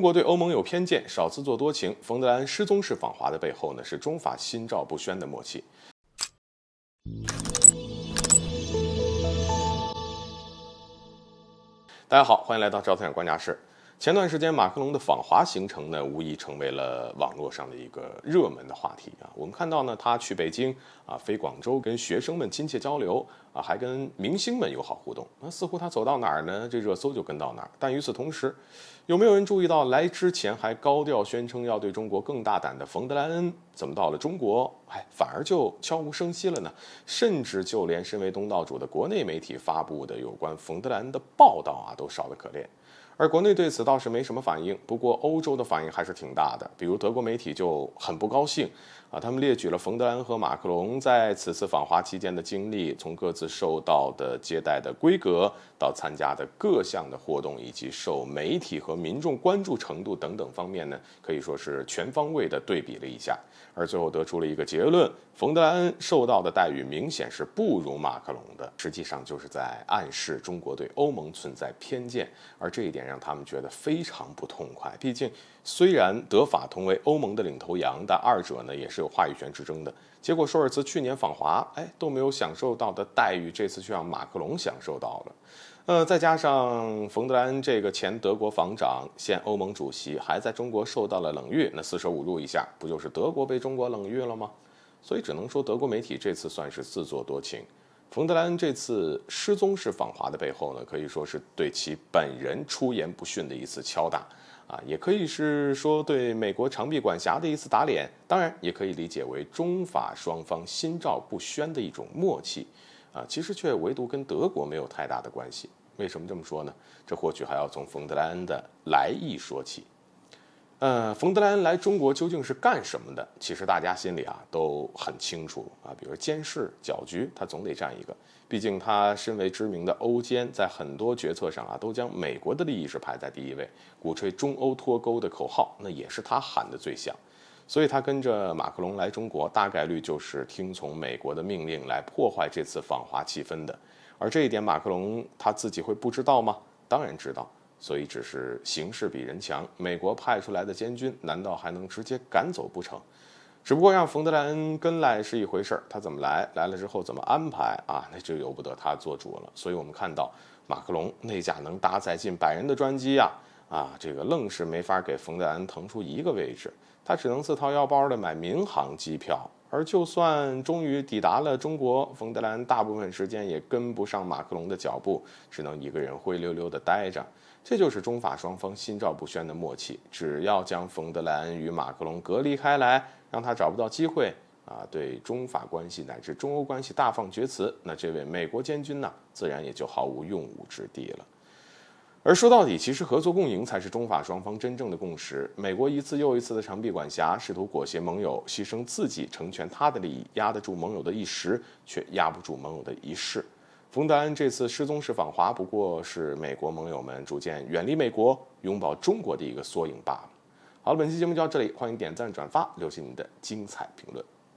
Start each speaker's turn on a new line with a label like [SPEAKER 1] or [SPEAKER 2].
[SPEAKER 1] 国对欧盟有偏见，少自作多情。冯德莱恩失踪式访华的背后呢，是中法心照不宣的默契。大家好，欢迎来到赵太阳观察室。前段时间马克龙的访华行程呢，无疑成为了网络上的一个热门的话题啊。我们看到呢，他去北京啊，飞广州，跟学生们亲切交流啊，还跟明星们友好互动。那似乎他走到哪儿呢，这热搜就跟到哪儿。但与此同时，有没有人注意到，来之前还高调宣称要对中国更大胆的冯德莱恩，怎么到了中国，反而就悄无声息了呢？甚至就连身为东道主的国内媒体发布的有关冯德莱恩的报道啊，都少得可怜。而国内对此倒是没什么反应，不过欧洲的反应还是挺大的。比如德国媒体就很不高兴啊，他们列举了冯德莱恩和马克龙在此次访华期间的经历，从各自受到的接待的规格，到参加的各项的活动，以及受媒体和民众关注程度等等方面呢，可以说是全方位的对比了一下。而最后得出了一个结论：冯德莱恩受到的待遇明显是不如马克龙的，实际上就是在暗示中国对欧盟存在偏见，而这一点让他们觉得非常不痛快。毕竟，虽然德法同为欧盟的领头羊，但二者呢也是有话语权之争的。结果舒尔茨去年访华，都没有享受到的待遇，这次却让马克龙享受到了。再加上冯德莱恩这个前德国防长、现欧盟主席，还在中国受到了冷遇，那四舍五入一下，不就是德国被中国冷遇了吗？所以只能说德国媒体这次算是自作多情。冯德莱恩这次失踪式访华的背后呢，可以说是对其本人出言不逊的一次敲打啊，也可以是说对美国长臂管辖的一次打脸，当然也可以理解为中法双方心照不宣的一种默契。其实却唯独跟德国没有太大的关系。为什么这么说呢？这或许还要从冯德莱恩的来意说起。冯德莱恩来中国究竟是干什么的？其实大家心里都很清楚啊。比如监事、搅局，他总得占一个。毕竟他身为知名的欧监，在很多决策上都将美国的利益是排在第一位，鼓吹中欧脱钩的口号，那也是他喊的最响。所以他跟着马克龙来中国，大概率就是听从美国的命令来破坏这次访华气氛的。而这一点，马克龙他自己会不知道吗？当然知道。所以只是形势比人强，美国派出来的监军，难道还能直接赶走不成？只不过让冯德莱恩跟来是一回事，他怎么来，来了之后怎么安排那就由不得他做主了。所以我们看到马克龙那架能搭载近100人的专机这个愣是没法给冯德莱恩腾出一个位置，他只能自掏腰包的买民航机票。而就算终于抵达了中国，冯德莱恩大部分时间也跟不上马克龙的脚步，只能一个人灰溜溜的待着。这就是中法双方心照不宣的默契，只要将冯德莱恩与马克龙隔离开来，让他找不到机会对中法关系乃至中欧关系大放厥词，那这位美国监军自然也就毫无用武之地了。而说到底，其实合作共赢才是中法双方真正的共识。美国一次又一次的长臂管辖，试图裹挟盟友，牺牲自己成全他的利益，压得住盟友的一时，却压不住盟友的一世。冯德莱恩这次失踪式访华，不过是美国盟友们逐渐远离美国、拥抱中国的一个缩影罢了。好了，本期节目就到这里，欢迎点赞、转发，留下你的精彩评论。